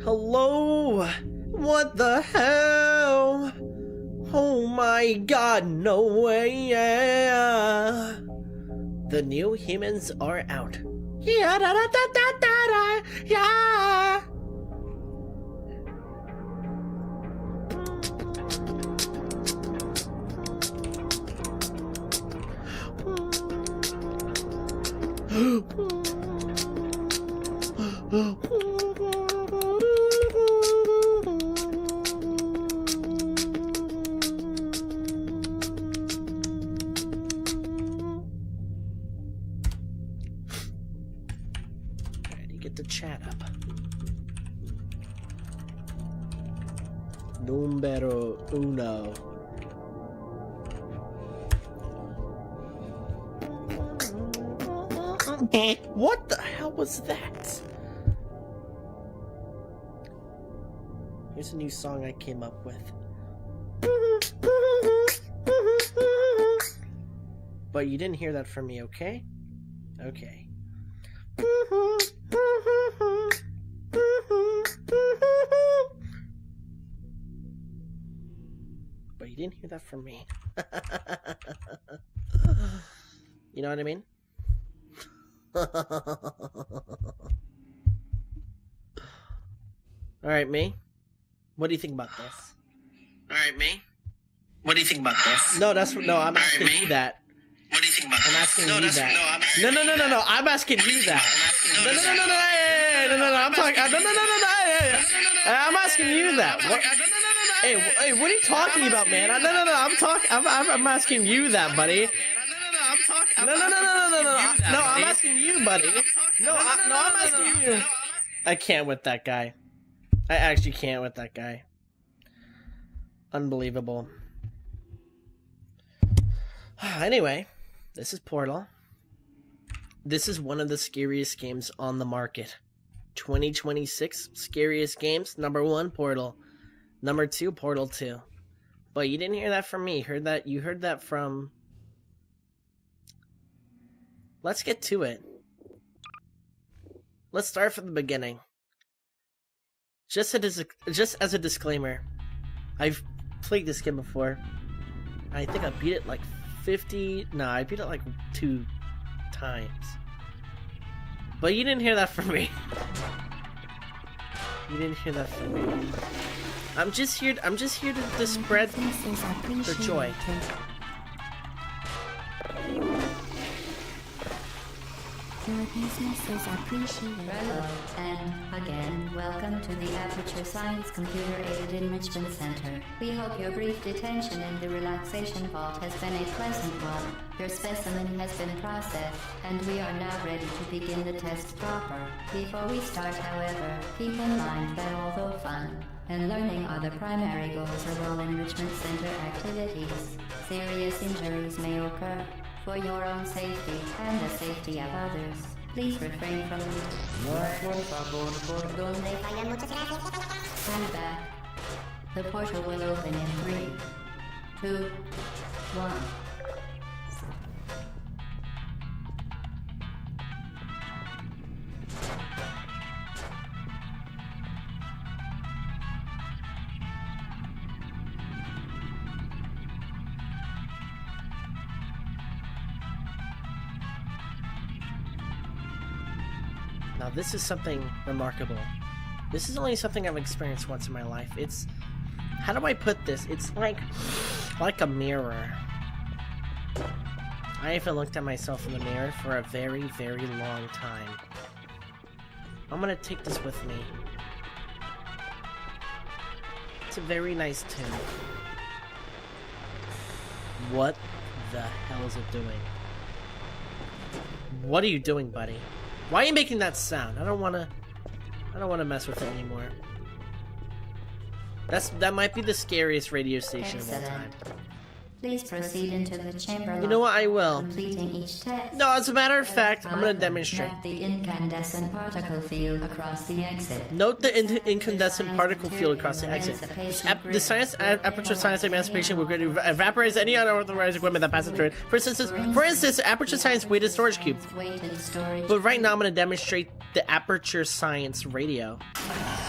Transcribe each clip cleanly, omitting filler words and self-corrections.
Hello? What the hell? Oh my god, no way, yeah. The new humans are out. Yeah, da da da da da da, yeah. Get the chat up. Numero uno. What the hell was that? Here's a new song I came up with. But you didn't hear that from me, okay? Okay. But you didn't hear that from me. You know what I mean? Alright, me? What do you think about this? Alright, me? What do you think about this? No, I'm asking you that. What do you think about this? I'm asking you that. No, I'm asking you that. No, I'm talking. I'm asking you that. What? Hey, what are you talking about, man? I'm asking you that, buddy. No, I'm asking you, buddy. No, I'm asking you. I can't with that guy. I actually can't with that guy. Unbelievable. Anyway, this is Portal. This is one of the scariest games on the market. 2026 scariest games. Number 1, Portal. Number 2, Portal 2. But you didn't hear that from me. You heard that from... Let's get to it. Let's start from the beginning. Just as a disclaimer, I've played this game before. I think I beat it like 50... No, I beat it like 2 times. But you didn't hear that from me. You didn't hear that from me. I'm just here to spread the joy. Hello, and again, welcome to the Aperture Science Computer-Aided Enrichment Center. We hope your brief detention in the relaxation vault has been a pleasant one. Your specimen has been processed, and we are now ready to begin the test proper. Before we start, however, keep in mind that although fun and learning are the primary goals of all Enrichment Center activities, serious injuries may occur. For your own safety and the safety of others, please refrain from stand back. The portal will open in 3, 2, 1. Now this is something remarkable. This is only something I've experienced once in my life. It's... How do I put this? It's like a mirror. I haven't looked at myself in the mirror for a very, very long time. I'm gonna take this with me. It's a very nice tune. What the hell is it doing? What are you doing, buddy? Why are you making that sound? I don't wanna mess with it anymore. That might be the scariest radio station of all time. Please proceed into the chamber. You know what? I will. Completing each test. No, as a matter of fact, I'm gonna demonstrate. Track the incandescent particle field across the exit. Note the incandescent particle field across the exit. The aperture science emancipation, we're going to evaporate any unauthorized equipment that passes through it. For instance, aperture science weighted storage cube. But right now, I'm gonna demonstrate the aperture science radio.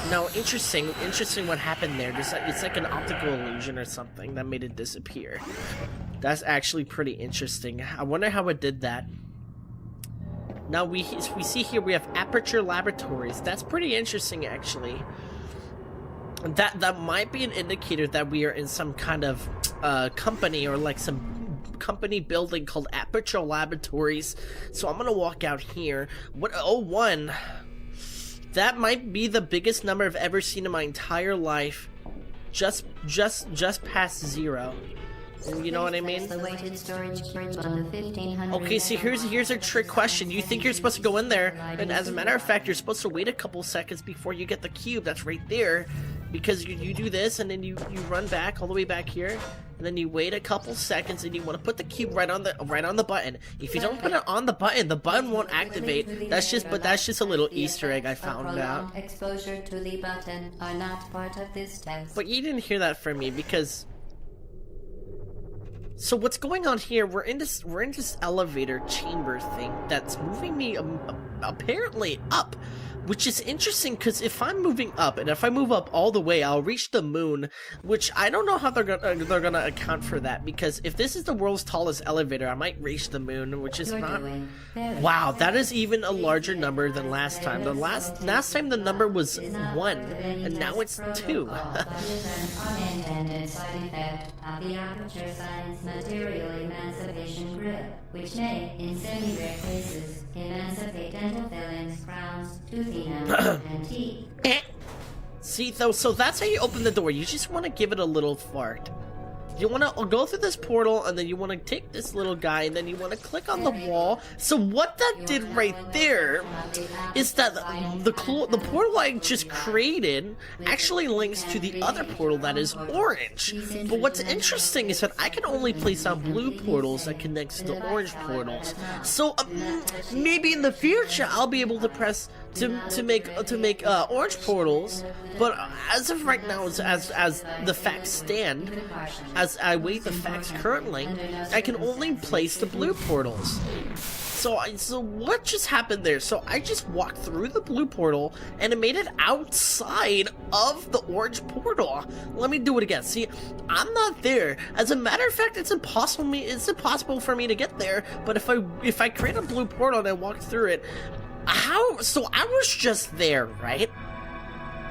No, interesting what happened there. It's like an optical illusion or something that made it disappear. That's actually pretty interesting. I wonder how it did that. Now we see here we have Aperture Laboratories. That's pretty interesting, actually. That might be an indicator that we are in some kind of company, or like some company building called Aperture Laboratories. So I'm gonna walk out here. What? Oh, 1. That might be the biggest number I've ever seen in my entire life. Just past 0. You know what I mean? Okay, see, here's a trick question. You think you're supposed to go in there, and as a matter of fact, you're supposed to wait a couple seconds before you get the cube that's right there, because you do this, and then you run back all the way back here, and then you wait a couple seconds, and you want to put the cube right on the button. If you don't put it on the button won't activate. That's just a little Easter egg I found out. Exposure to the button are not part of this test. But you didn't hear that from me because. So what's going on here? We're in this elevator chamber thing that's moving me apparently up, which is interesting because if I'm moving up, and if I move up all the way, I'll reach the moon, which I don't know how they're gonna account for that, because if this is the world's tallest elevator, I might reach the moon, which is not. Wow, that is even a larger number than last time. The last time the number was 1, and now it's 2. Unintended side effect of the Aperture Science Material Emancipation Grip, which may, in semi-rare cases, emancipate dental fillings, crowns, tooth enamel, and teeth. See, though, so that's how you open the door. You just want to give it a little fart. You want to go through this portal, and then you want to take this little guy, and then you want to click on the wall. So what that did right there is that the portal I just created actually links to the other portal that is orange. But what's interesting is that I can only place down blue portals that connects to orange portals. So maybe in the future I'll be able to press to make orange portals. But as of right now, as the facts stand, as I weigh the facts currently, I can only place the blue portals. So what just happened there? So I just walked through the blue portal, and it made it outside of the orange portal. Let me do it again. See, I'm not there. As a matter of fact, it's impossible for me to get there. But if I create a blue portal and I walk through it, how? So I was just there, right?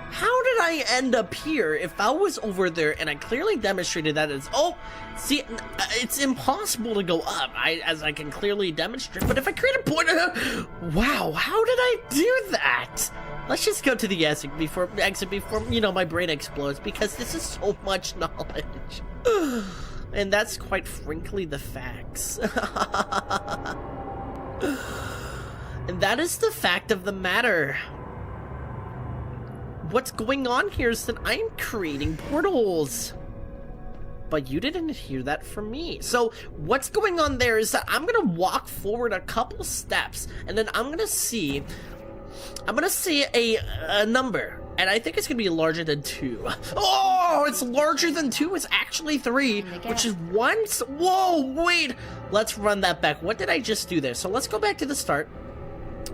How did I end up here if I was over there and I clearly demonstrated that it's... Oh, see, it's impossible to go up, as I can clearly demonstrate. But if I create a point... wow, how did I do that? Let's just go to the exit before my brain explodes, because this is so much knowledge. And that's quite frankly the facts. And that is the fact of the matter. What's going on here is that I'm creating portals. But you didn't hear that from me. So what's going on there is that I'm gonna walk forward a couple steps, and then I'm gonna see a number. And I think it's gonna be larger than 2. Oh, it's larger than 2. It's actually 3, which is 1. Whoa, wait. Let's run that back. What did I just do there? So let's go back to the start.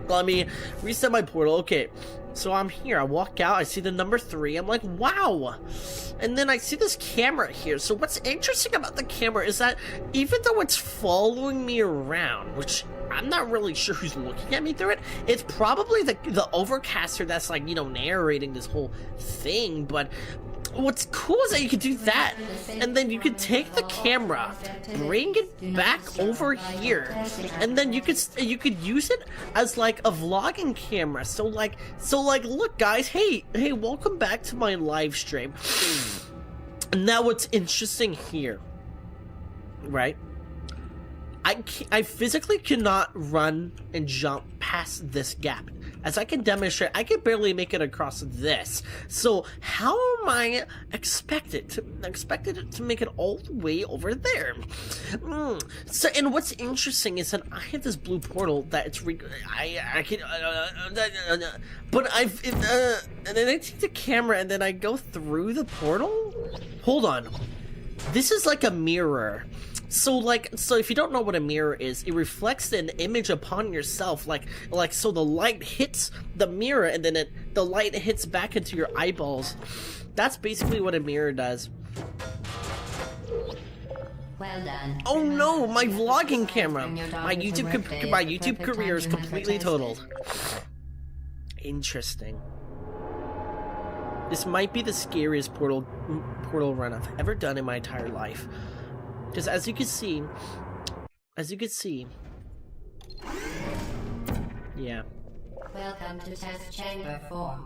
Let me reset my portal. Okay, so I'm here. I walk out. I see the number 3. I'm like, wow. And then I see this camera here. So what's interesting about the camera is that even though it's following me around, which I'm not really sure who's looking at me through it, it's probably the overcaster that's like, narrating this whole thing. But what's cool is that you could do that, and then you could take the camera, bring it back over here, and then you could use it as like a vlogging camera. So like, look guys, hey, welcome back to my live stream. Now what's interesting here, right? I physically cannot run and jump past this gap. As I can demonstrate, I can barely make it across this. So how am I expected to make it all the way over there? So, and what's interesting is that I have this blue portal that it's but and then I take the camera and then I go through the portal. Hold on, this is like a mirror. So if you don't know what a mirror is, it reflects an image upon yourself, so the light hits the mirror and then the light hits back into your eyeballs. That's basically what a mirror does. Well done. Oh no, my vlogging camera! My YouTube career is completely totaled. Interesting. This might be the scariest portal run I've ever done in my entire life. Because as you can see, yeah. Welcome to test chamber 4.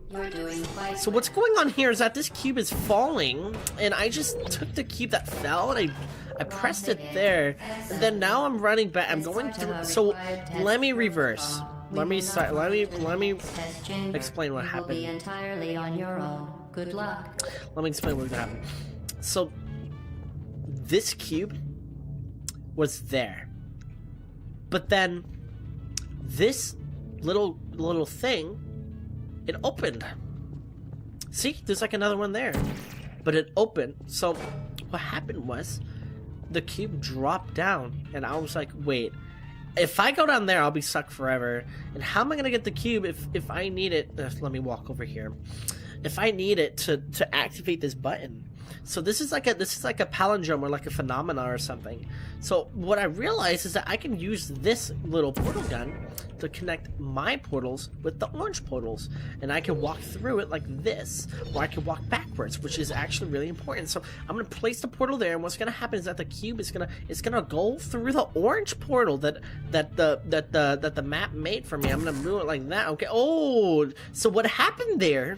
You're doing quite So what's going on here is that this cube is falling, and I just took the cube that fell and I pressed it there, and then now I'm running back. I'm going through. So let me reverse. Let me explain what happened. Be entirely on your own. Good luck. Let me explain what happened. So this cube was there, but then this little thing, it opened. See, there's like another one there, but it opened. So what happened was the cube dropped down, and I was like, wait, if I go down there, I'll be stuck forever. And how am I gonna get the cube if I need it? Let me walk over here. If I need it to activate this button. So this is like a palindrome or like a phenomena or something. So what I realized is that I can use this little portal gun to connect my portals with the orange portals, and I can walk through it like this, or I can walk backwards, which is actually really important. So I'm gonna place the portal there, and what's gonna happen is that the cube is gonna go through the orange portal that the map made for me. I'm gonna move it like that. Okay. Oh, so what happened there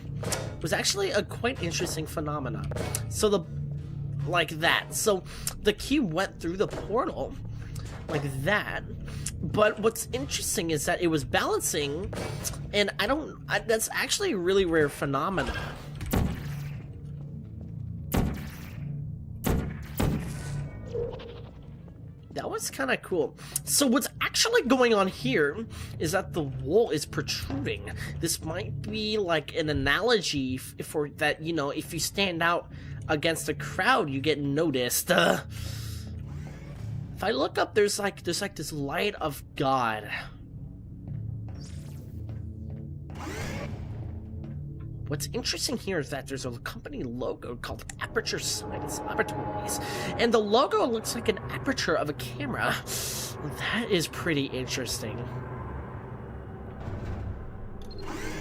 was actually a quite interesting phenomena. So like that. So the cube went through the portal like that. But what's interesting is that it was balancing, and that's actually a really rare phenomenon. That was kind of cool. So what's actually going on here is that the wall is protruding. This might be like an analogy for that, you know, if you stand out against a crowd, you get noticed. If I look up, there's like this light of God. What's interesting here is that there's a company logo called Aperture Science Laboratories, and the logo looks like an aperture of a camera. That is pretty interesting.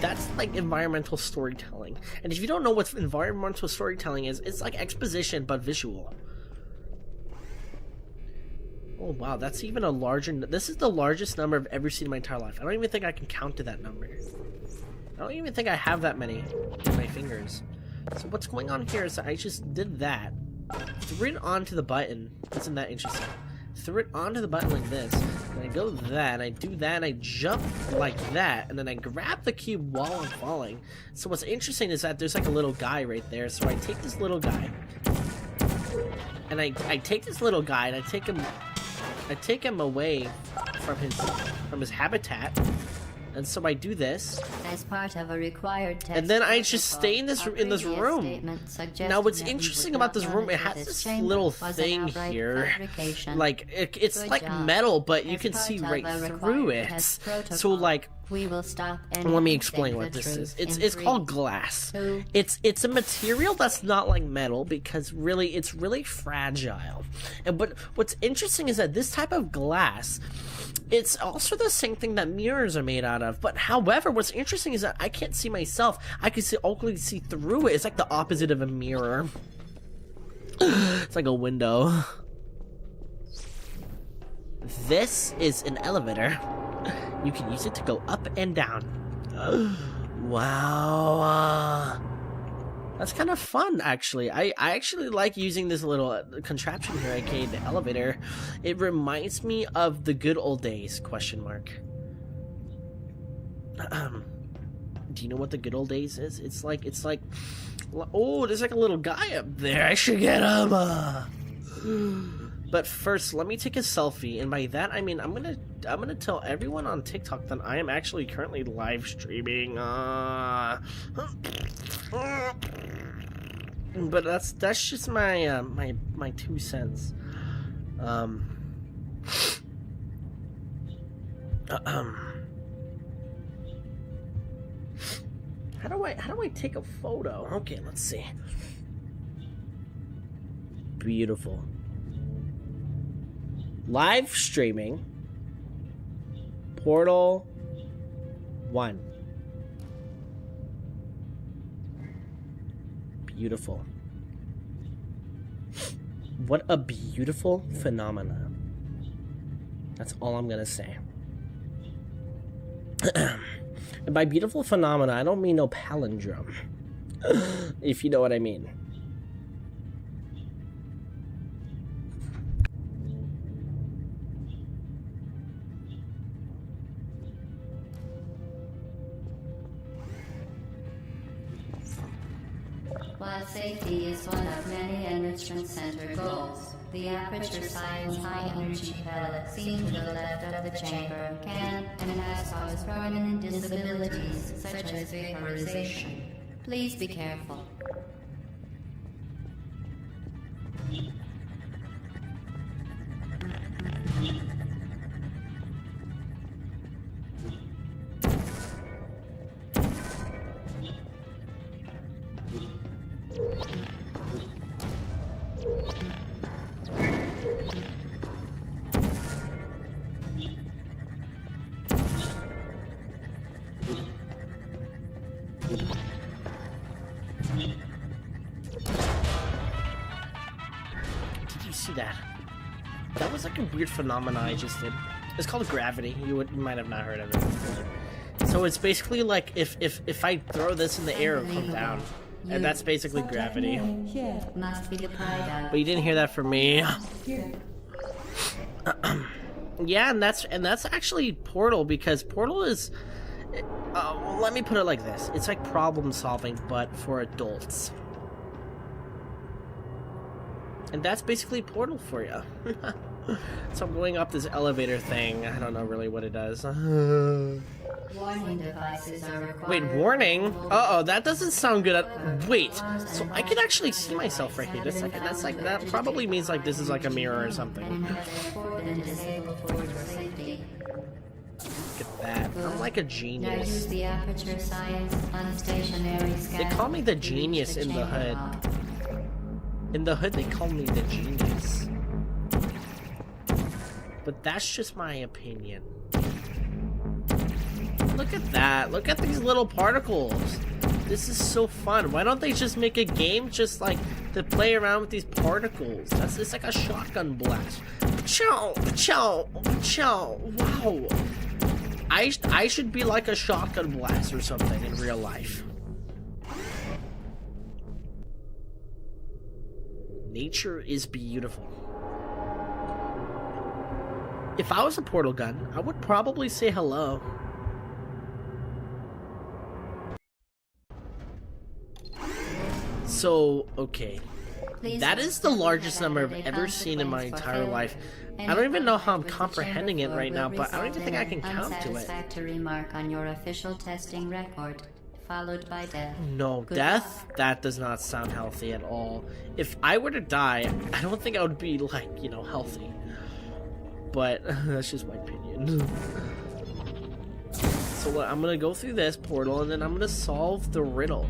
That's like environmental storytelling. And if you don't know what environmental storytelling is, it's like exposition but visual. Oh wow, that's even a larger... This is the largest number I've ever seen in my entire life. I don't even think I can count to that number. I don't even think I have that many in my fingers. So what's going on here is that I just did that. Threw it onto the button. Isn't that interesting? Threw it onto the button like this. And I go that, and I do that, and I jump like that. And then I grab the cube while I'm falling. So what's interesting is that there's like a little guy right there. So I take this little guy. And I take this little guy, and I take him away from his habitat. And so I do this, as part of a required test, and then I just stay in this room. Now, what's interesting about this room, it has this little thing here, like it's like metal, but you can see right through it. So like, we will stop. Let me explain what this is. It's called glass. It's a material that's not like metal, because really it's really fragile. But what's interesting is that this type of glass, it's also the same thing that mirrors are made out of. But however, what's interesting is that I can't see myself. I can only see through it. It's like the opposite of a mirror. It's like a window. This is an elevator. You can use it to go up and down. Wow. That's kind of fun, actually. I actually like using this little contraption here, aka the elevator. It reminds me of the good old days, question mark. Do you know what the good old days is? It's like, oh, there's like a little guy up there. I should get him. But first, let me take a selfie, and by that I mean I'm gonna tell everyone on TikTok that I am actually currently live streaming. But that's just my my 2 cents. Um. How do I take a photo? Okay, let's see. Beautiful. Live streaming. Portal 1. Beautiful. What a beautiful phenomenon. That's all I'm gonna say. And by beautiful phenomena, I don't mean no palindrome. If you know what I mean. While safety is one of many enrichment center goals, the Aperture Science High Energy Pellet seen to the left of the chamber can and has caused permanent disabilities such as vaporization. Please be careful. Did you see that? That was like a weird phenomenon I just did. It's called gravity. You might have not heard of it. So it's basically like if I throw this in the air, it'll come down. And that's basically gravity. Must be the pride But you didn't hear that from me. Yeah, and that's actually Portal, because Portal is well, let me put it like this. It's like problem solving, but for adults. And that's basically Portal for you. So I'm going up this elevator thing. I don't know really what it does. Warning devices are required. Wait, warning? Uh-oh, that doesn't sound good at... Wait, so I can actually see myself right here. Just a second. That's like, that probably means like this is like a mirror or something. Look at that. I'm like a Now genius. use the Aperture Science unstationary scanner. They call me the genius in the hood. In the hood, they call me the genius. But that's just my opinion. Look at that. Look at these little particles. This is so fun. Why don't they just make a game just like to play around with these particles? It's like a shotgun blast. Chow, chow, chow. Wow. I should be like a shotgun blast or something in real life. Nature is beautiful. If I was a portal gun, I would probably say hello. So, okay. That is the largest number I've ever seen in my entire life. I don't even know how I'm comprehending it right now, but I don't even think I can count to it. Unsatisfactory mark on your official testing record, followed by death. No, death? That does not sound healthy at all. If I were to die, I don't think I would be, like, you know, healthy. But that's just my opinion. So I'm gonna go through this portal and then I'm gonna solve the riddle.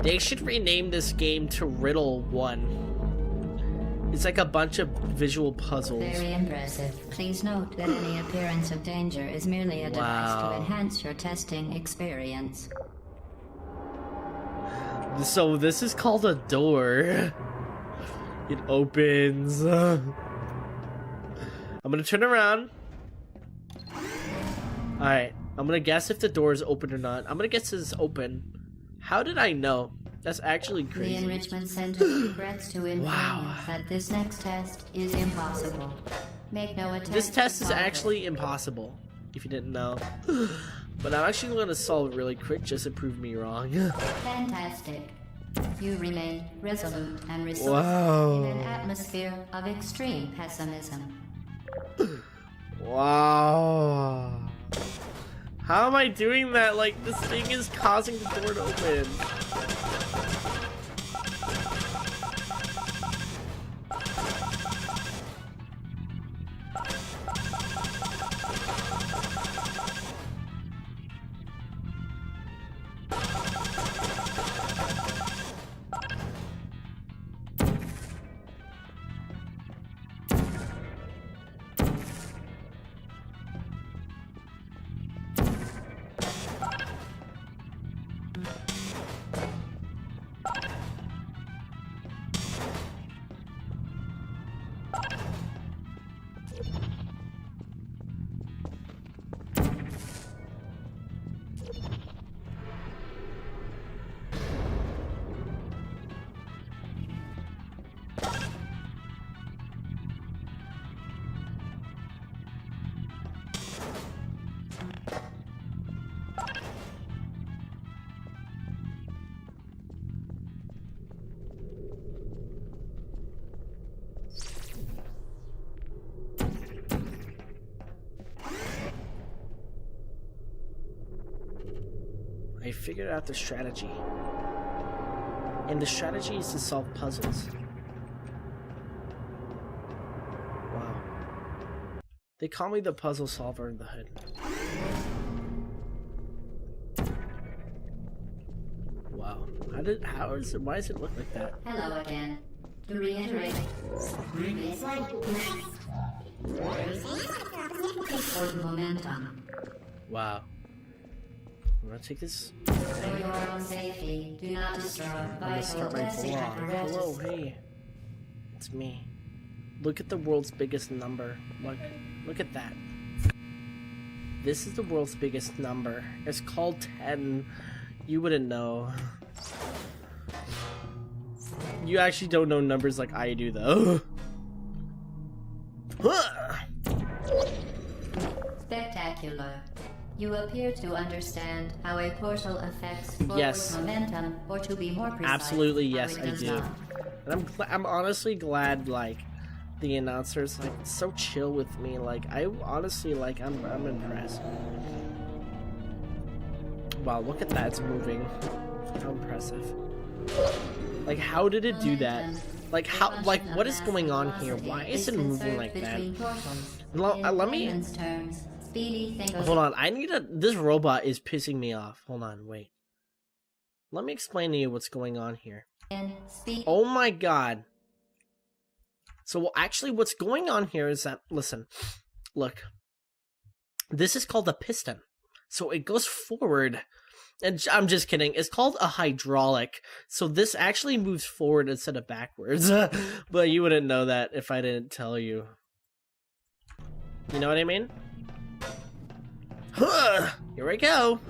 They should rename this game to Riddle 1. It's like a bunch of visual puzzles. Very impressive. Please note that any appearance of danger is merely a device to enhance your testing experience. So this is called a door. It opens. I'm gonna turn around. Alright, I'm gonna guess if the door is open or not. I'm gonna guess it's open. How did I know? That's actually crazy. The Enrichment Center regrets to inform you that this next test is impossible. Make no attempt. This test is actually impossible, if you didn't know. But I'm actually going to solve it really quick just to prove me wrong. Fantastic. You remain resolute and resourceful in an atmosphere of extreme pessimism. Wow. How am I doing that? Like, this thing is causing the door to open. I figured out the strategy. And the strategy is to solve puzzles. Wow. They call me the puzzle solver in the hood. Wow. Why does it look like that? Hello again. To reiterate, momentum. Wow. I'm gonna take this. For your own safety, do not destroy I'm gonna vital start my testing vlog. apparatus. Hello, hey. It's me. Look at the world's biggest number. Look at that. This is the world's biggest number. It's called 10. You wouldn't know. You actually don't know numbers like I do, though. Spectacular. You appear to understand how a portal affects forward Yes. momentum, or to be more precise, Absolutely, how yes, it I does do. not. And I'm honestly glad, like, the announcer's like so chill with me. Like, I honestly like I'm impressed. Wow, look at that, it's moving. How impressive. Like, how did it do that? Like, how, like, what is going on here? Why is it moving like that? Let me, hold on, this robot is pissing me off. Hold on, wait. Let me explain to you what's going on here. Oh my god. So, actually, what's going on here is that, listen, look. This is called a piston. So, it goes forward. And I'm just kidding. It's called a hydraulic. So this actually moves forward instead of backwards. But you wouldn't know that if I didn't tell you. You know what I mean? Here we go.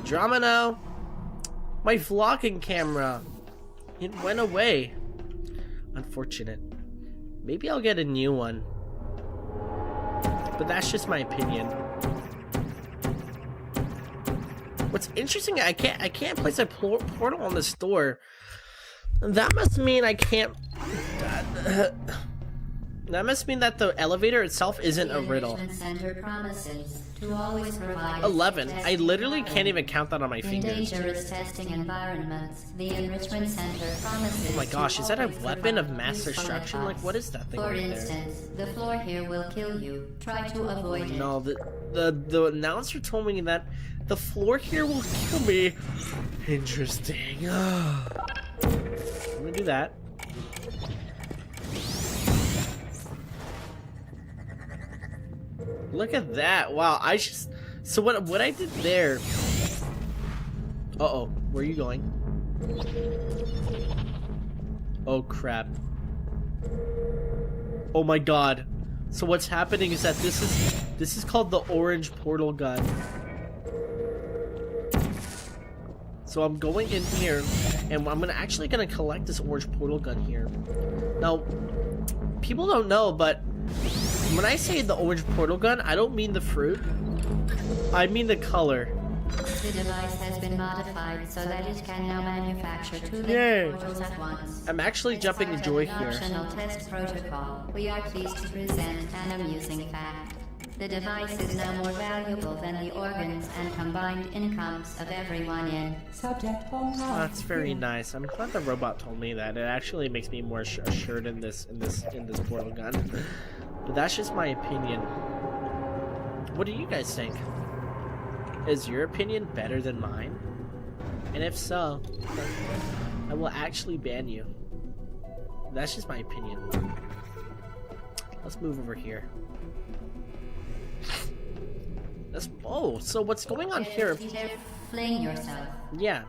Drama now. My vlogging camera. It went away. Unfortunate. Maybe I'll get a new one. But that's just my opinion. What's interesting, I can't place a portal on this door. That must mean I can't. That must mean that the elevator itself isn't a riddle. 11. I literally can't even count that on my fingers. Oh my gosh, is that a weapon of mass destruction? Like, what is that thing right there? For instance, the floor here will kill you. Try to avoid it. No, the announcer told me that the floor here will kill me. Interesting. I'm gonna do that. Look at that. Wow, so what I did there. Uh-oh, where are you going? Oh crap. Oh my god. So what's happening is that this is called the orange portal gun. So I'm going in here, and I'm actually gonna collect this orange portal gun here. Now, people don't know, but when I say the orange portal gun, I don't mean the fruit. I mean the color. The device has been modified so that it can now manufacture 2 Yay. portals at once. I'm actually jumping the joy here. Optional test protocol. We are pleased to present an amusing fact. The device is now more valuable than the organs and combined incomes of everyone in subject home health. That's very nice. I'm glad the robot told me that. It actually makes me more assured in this portal gun. But that's just my opinion. What do you guys think? Is your opinion better than mine? And if so, I will actually ban you. That's just my opinion. Let's move over here. Oh, so what's going on here? Fling yourself. Yeah.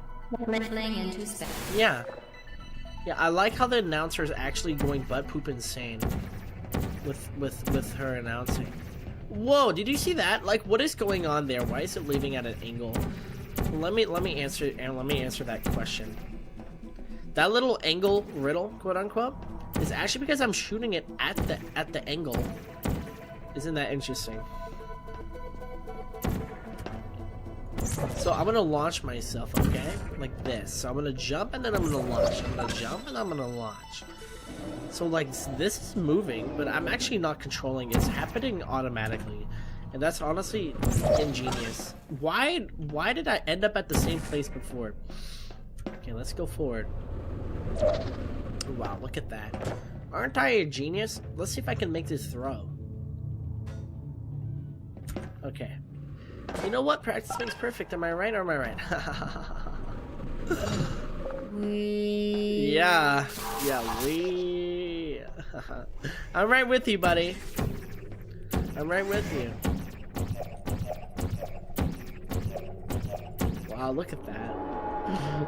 Fling into space. Yeah. Yeah, I like how the announcer is actually going butt poop insane with her announcing. Whoa, did you see that? Like, what is going on there? Why is it leaving at an angle? Let me answer that question. That little angle riddle, quote unquote, is actually because I'm shooting it at the angle. Isn't that interesting? So I'm gonna launch myself, okay? Like this. So I'm gonna jump and then I'm gonna launch. I'm gonna jump and I'm gonna launch. So like this is moving, but I'm actually not controlling it. It's happening automatically. And that's honestly ingenious. Why did I end up at the same place before? Okay, let's go forward. Wow, look at that. Aren't I a genius? Let's see if I can make this throw. Okay. You know what? Practice makes perfect. Am I right or am I right? Yeah. I'm right with you, buddy. I'm right with you. Wow, look at that.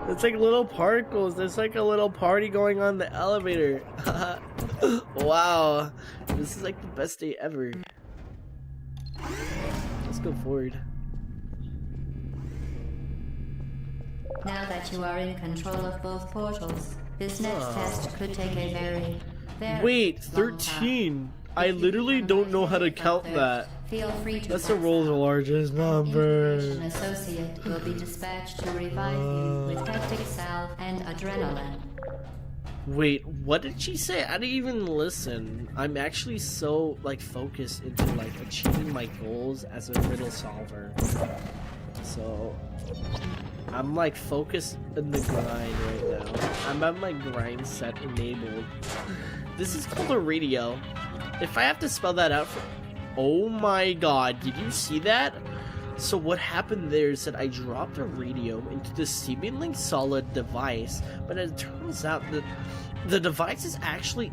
It's like little particles. There's like a little party going on in the elevator. Wow. This is like the best day ever. Let's go forward. Now that you are in control of both portals, this next test could take a very Wait, long 13. time. I If you literally become don't know how to lightheaded count from that. thirst, Feel free to That's the pass world's out. largest An number. information associate will be dispatched to revive you with hectic salve and adrenaline. Wait, what did she say? I didn't even listen. I'm actually so like focused into like achieving my goals as a riddle solver. So I'm like focused in the grind right now. I'm at my grind set enabled. This is called a radio. If I have to spell that out for... Oh my god, did you see that? So what happened there is that I dropped a radio into this seemingly solid device, but it turns out that the device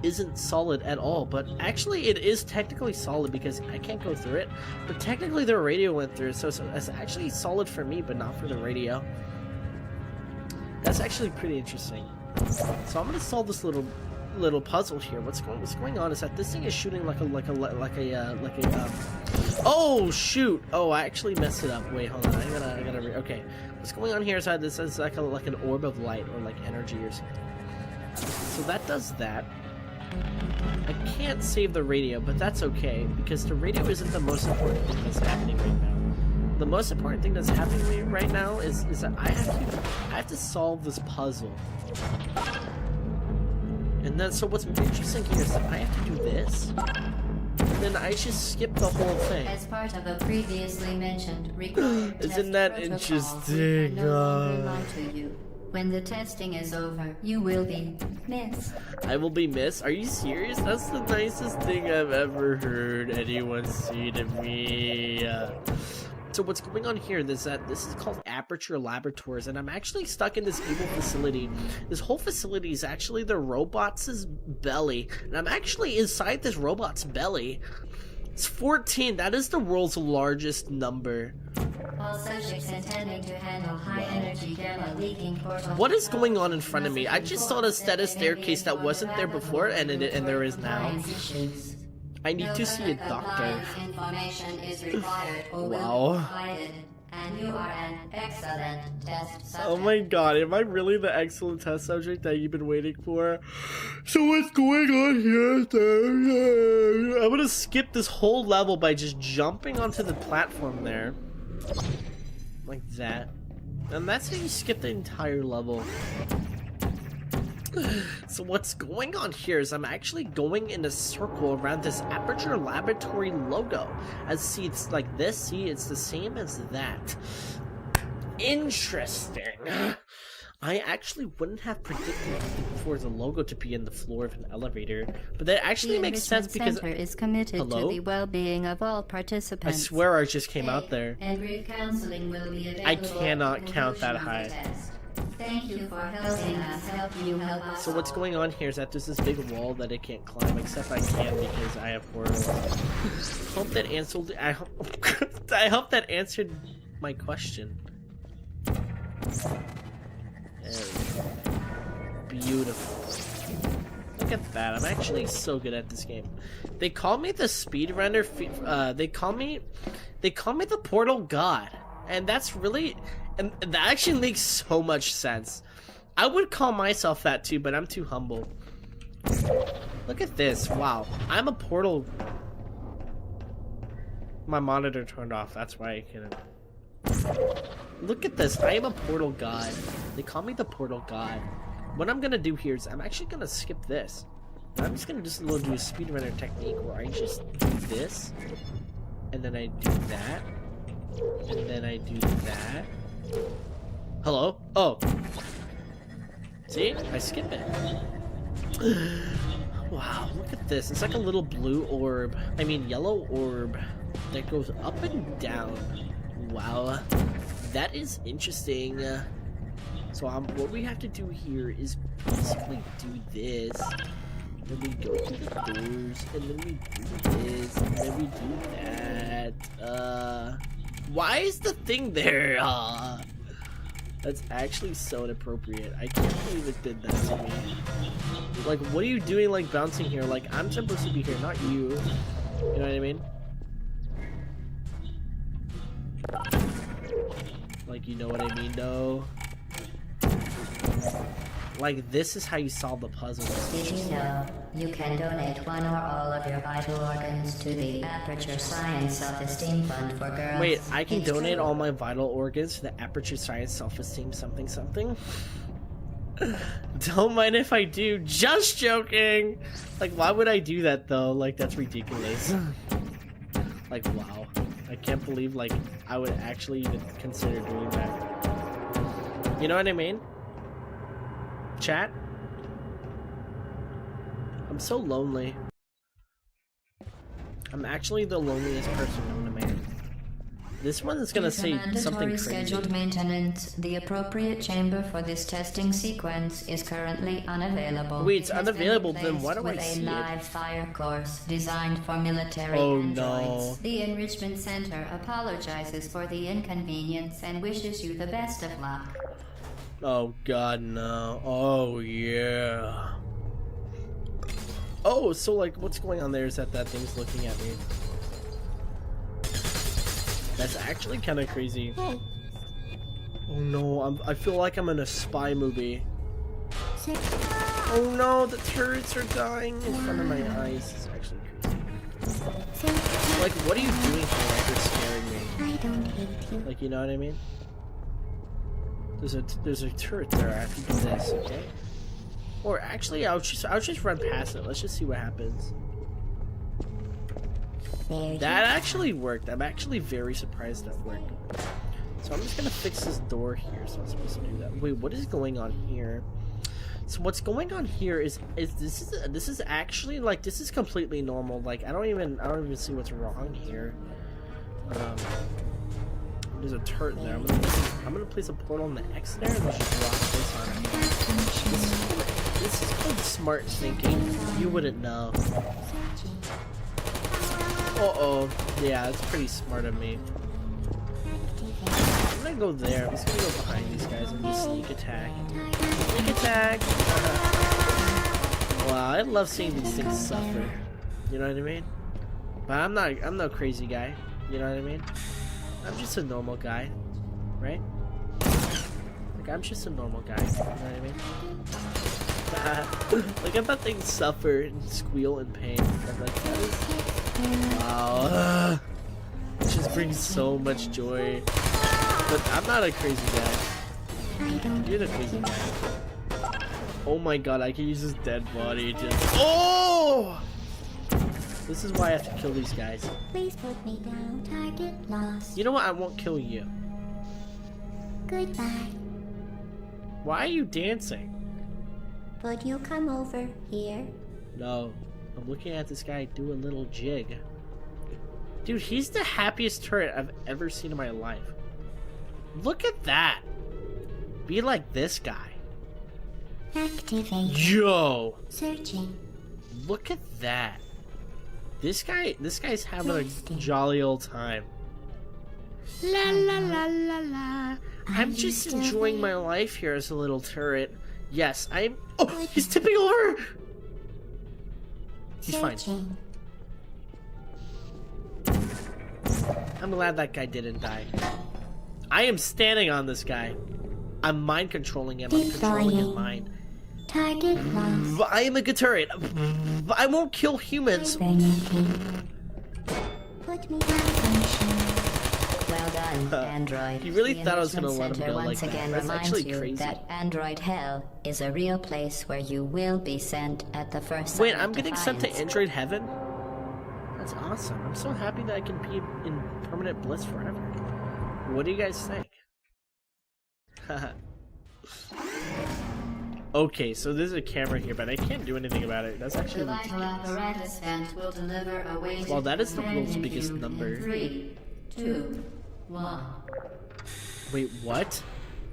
isn't solid at all, but actually it is technically solid because I can't go through it, but technically the radio went through, so it's actually solid for me, but not for the radio. That's actually pretty interesting. So I'm gonna solve this little puzzle here. What's going on is that this thing is shooting like a oh shoot! Oh, I actually messed it up. Wait, hold on. I gotta okay. What's going on here is that this is like an orb of light or like energy or something. So that does that. I can't save the radio, but that's okay because the radio isn't the most important thing that's happening right now. The most important thing that's happening right now is that I have to solve this puzzle. And then, so what's interesting here is that I have to do this, and then I just skip the whole thing. As part of a previously mentioned required Isn't test that protocol, interesting? we can no longer lie to you. When the testing is over, you will be missed. I will be missed? Are you serious? That's the nicest thing I've ever heard anyone say to me. So what's going on here is that this is called Aperture Laboratories, and I'm actually stuck in this evil facility. This whole facility is actually the robot's belly, and I'm actually inside this robot's belly. It's 14. That is the world's largest number. All subjects intending to handle high-energy gamma leaking portal. What is going on in front of me? I just saw a staircase that wasn't there before, and there is now. I need to see a doctor. Information is required or Wow. will be provided, and you are an excellent test subject. Oh my god, am I really the excellent test subject that you've been waiting for? So what's going on here? I'm gonna skip this whole level by just jumping onto the platform there. Like that. And that's how you skip the entire level. So what's going on here is I'm actually going in a circle around this Aperture Laboratory logo. As see, it's like this. See, it's the same as that. Interesting. I actually wouldn't have predicted for the logo to be in the floor of an elevator, but that actually makes sense because Center is committed Hello? to the well-being of all I participants. swear I just came out there. And brief counseling will be available I cannot at the count that conclusion of the high. test. Thank you for helping us help you help us. So what's going on here is that there's this big wall that it can't climb, except I can because I have portals. Hope that answered. I hope that answered my question. Beautiful. Look at that. I'm actually so good at this game. They call me the speedrunner. They call me the Portal God, and that's really. And that actually makes so much sense. I would call myself that too, but I'm too humble. Look at this. Wow. I'm a portal. My monitor turned off. That's why I couldn't. Look at this. I am a portal god. They call me the portal god. What I'm gonna do here is I'm actually gonna skip this. I'm just gonna do a speedrunner technique where I just do this. and then I do that, and then I do that. Hello? Oh. See? I skip it. Wow, look at this. It's like a little blue orb. I mean, yellow orb that goes up and down. Wow. That is interesting. So what we have to do here is basically do this. Then we go to the doors, and then we do this, and then we do that. Why is the thing there? That's actually so inappropriate. I can't believe it did that to me. Like, what are you doing, like, bouncing here? Like, I'm supposed to be here, not you. You know what I mean? Like, you know what I mean, though? Like, this is how you solve the puzzle. Did you know you can donate one or all of your vital organs to the Aperture Science Self-Esteem Fund for Girls? Wait, I can donate all my vital organs to the Aperture Science Self-Esteem something something? Don't mind if I do. Just joking! Like, why would I do that, though? Like, that's ridiculous. Like, wow. I can't believe, like, I would actually even consider doing that. You know what I mean? Chat? I'm so lonely. I'm actually the loneliest person known to man. This one is gonna say something crazy. Scheduled maintenance. The appropriate chamber for this testing sequence is currently unavailable. Wait, it's unavailable, then why do I see it? With a live fire course designed for military androids. No. The Enrichment Center apologizes for the inconvenience and wishes you the best of luck. Oh god, no. Oh yeah. Oh, so like what's going on there is that thing's looking at me. That's actually kind of crazy. Oh no, I feel like I'm in a spy movie. Oh no, the turrets are dying in front of my eyes. It's actually crazy. Like, what are you doing here? Like, you're scaring me. I don't hate you. Like, you know what I mean? There's a turret there. I have to do this, okay? Or actually, I'll just run past it. Let's just see what happens. That actually worked. I'm actually very surprised that worked. So I'm just gonna fix this door here. So I'm supposed to do that. Wait, what is going on here? So what's going on here is this is actually like this is completely normal. Like I don't even see what's wrong here. There's a turret there. I'm gonna place a portal on the X there and just drop this on it. This is called smart thinking. You wouldn't know. Uh-oh. Yeah, that's pretty smart of me. I'm gonna go there. I'm just gonna go behind these guys and just sneak attack. Sneak attack! Wow, I love seeing these things suffer. You know what I mean? But I'm no crazy guy. You know what I mean? I'm just a normal guy. Right? Like, I'm just a normal guy. You know what I mean? Like, I thought things suffer and squeal in pain. I'm like, that is... Wow. It just brings so much joy. But I'm not a crazy guy. You're the crazy guy. Oh my god, I can use this dead body just... Oh! This is why I have to kill these guys. Please put me down. Target lost. You know what? I won't kill you. Goodbye. Why are you dancing? Would you come over here? No. I'm looking at this guy do a little jig. Dude, he's the happiest turret I've ever seen in my life. Look at that. Be like this guy. Activate. Yo. Searching. Look at that. This guy's having a jolly old time. La la la la la. I'm just enjoying my life here as a little turret. Yes, I'm... Oh, he's tipping over! He's fine. I'm glad that guy didn't die. I am standing on this guy. I'm mind controlling him. I'm controlling his mind. Target lost. I am a good turret. I won't kill humans. Put me down. Well done, Android. You really thought I was gonna let him go like that? That's actually crazy. That Android Hell is a real place where you will be sent at the first. Wait, I'm getting sent to Android Heaven? That's awesome. I'm so happy that I can be in permanent bliss forever. What do you guys think? Okay, so there's a camera here, but I can't do anything about it. That's actually The vital apparatus vent will deliver a weighted well, that is the world's companion biggest cube number. in 3, 2, 1. Wait, what?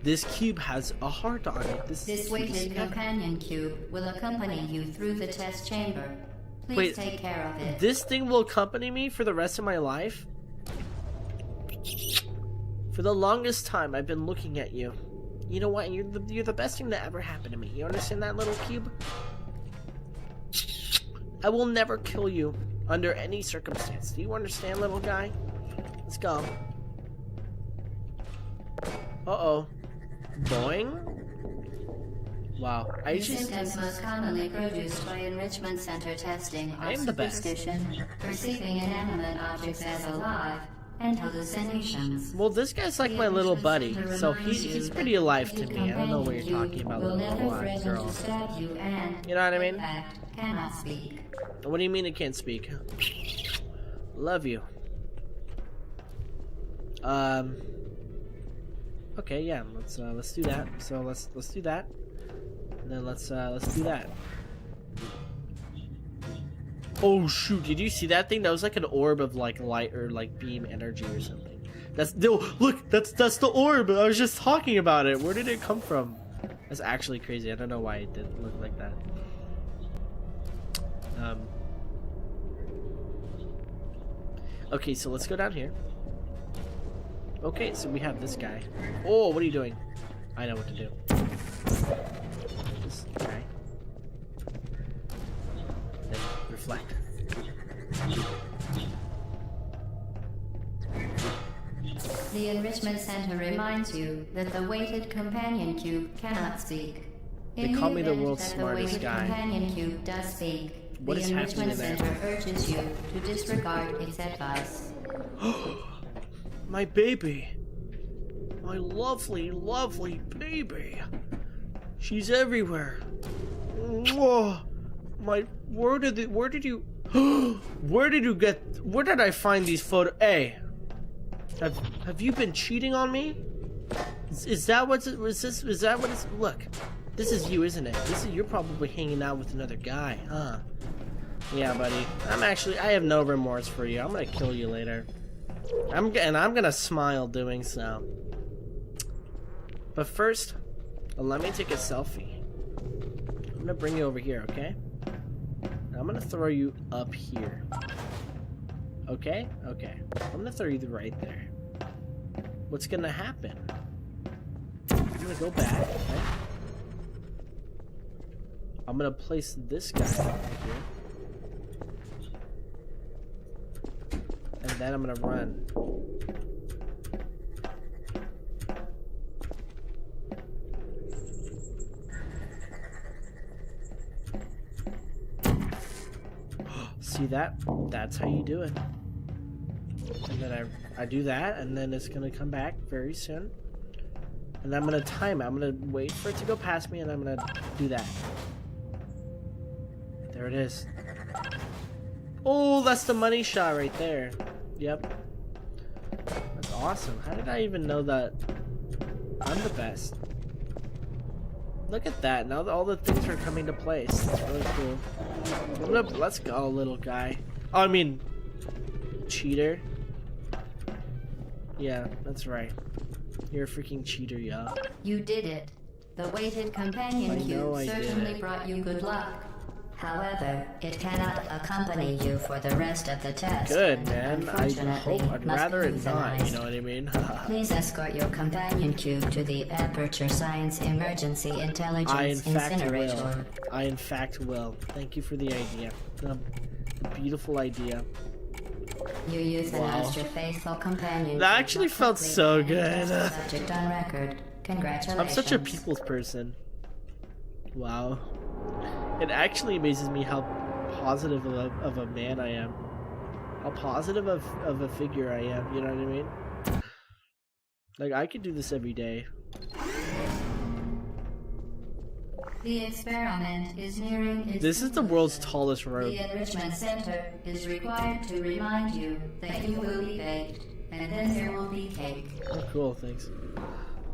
This cube has a heart on it. This weighted companion cube will accompany you through the test chamber. Please Wait, take care of it. This thing will accompany me for the rest of my life? For the longest time, I've been looking at you. You know what? You're the best thing that ever happened to me. You understand that, little cube? I will never kill you under any circumstance. Do you understand, little guy? Let's go. Uh-oh. Boing? Wow. These symptoms most commonly produced by enrichment center testing are superstition, perceiving inanimate objects as alive, and hallucinations. Well, this guy's like my little buddy, so he's pretty alive to me. I don't know what you're talking about, little alive girl. You know what I mean? Cannot speak. What do you mean it can't speak? Love you. Okay, yeah. Let's do that. So let's do that. And then let's do that. Oh shoot, did you see that thing? That was like an orb of like light or like beam energy or something. That's no look, that's the orb. I was just talking about it. Where did it come from? That's actually crazy. I don't know why it didn't look like that. Okay, so let's go down here. Okay, so we have this guy. Oh, what are you doing? I know what to do. This guy. Then reflect. The enrichment center reminds you that the weighted companion cube cannot speak. They call me the world's smartest guy. The companion cube does speak. What is happening enrichment center urges you to disregard its advice. My baby. My lovely, lovely baby. She's everywhere. Whoa. Where did you where did I find these photos? Hey. Have you been cheating on me? Is that what it's look. This is you, isn't it? You're probably hanging out with another guy, huh? Yeah, buddy. I have no remorse for you. I'm gonna kill you later. I'm gonna smile doing so. But first, let me take a selfie. I'm gonna bring you over here, okay? I'm gonna throw you up here. Okay? Okay. I'm gonna throw you right there. What's gonna happen? I'm gonna go back, okay? I'm gonna place this guy right here. And then I'm gonna run. See that? That's how you do it. And then I do that, and then it's gonna come back very soon. And I'm gonna time it. I'm gonna wait for it to go past me, and I'm gonna do that. There it is. Oh, that's the money shot right there. Yep. That's awesome. How did I even know that I'm the best? Look at that. Now all the things are coming to place. That's really cool. Let's go, little guy. Oh, I mean, cheater. Yeah, that's right. You're a freaking cheater, yo. You did it. The weighted companion cube certainly brought you good luck. However, it cannot accompany you for the rest of the test. Good, man. I'd rather it not, euthanized. you know what I mean? Please escort your companion cube to the Aperture Science Emergency Intelligence Incinerator. I in fact will. Thank you for the idea. The beautiful idea. You euthanized your faithful companion. That actually felt so good. Subject on record. Congratulations. I'm such a people's person. Wow. It actually amazes me how positive of a man I am. How positive of a figure I am, you know what I mean? Like, I could do this every day. The experiment is nearing its This is the world's tallest road. The enrichment center is required to remind you that you will be baked, and then there will be cake. Oh, cool, thanks.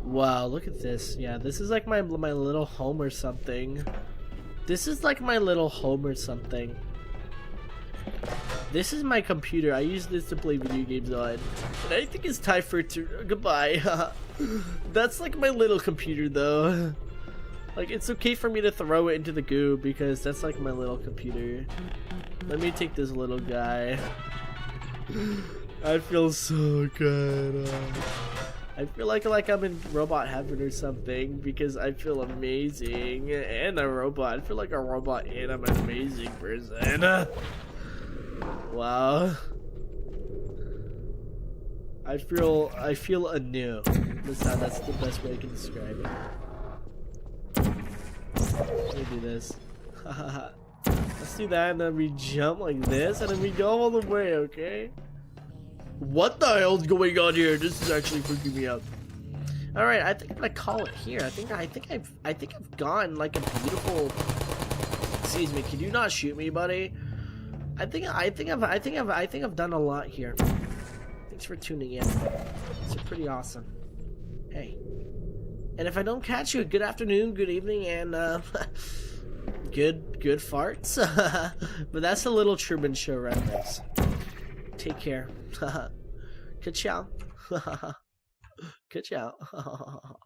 Wow, look at this. Yeah, this is like my little home or something. This is like my little home or something. This is my computer. I use this to play video games on. And I think it's time for goodbye. That's like my little computer though. Like, it's okay for me to throw it into the goo because that's like my little computer. Let me take this little guy. I feel so good. I feel like I'm in robot heaven or something because I feel amazing and a robot. I feel like a robot and I'm an amazing person. Wow. I feel anew. That's the best way I can describe it. Let me do this. Let's do that and then we jump like this and then we go all the way, okay? What the hell's going on here? This is actually freaking me out. All right, I think I'm gonna call it here. I think I've gone like a beautiful. Excuse me, can you not shoot me, buddy? I think I've done a lot here. Thanks for tuning in. It's pretty awesome. Hey, and if I don't catch you, good afternoon, good evening, and good farts. But that's a little Truman Show reference. Take care. Ka-chow. Ka-chow.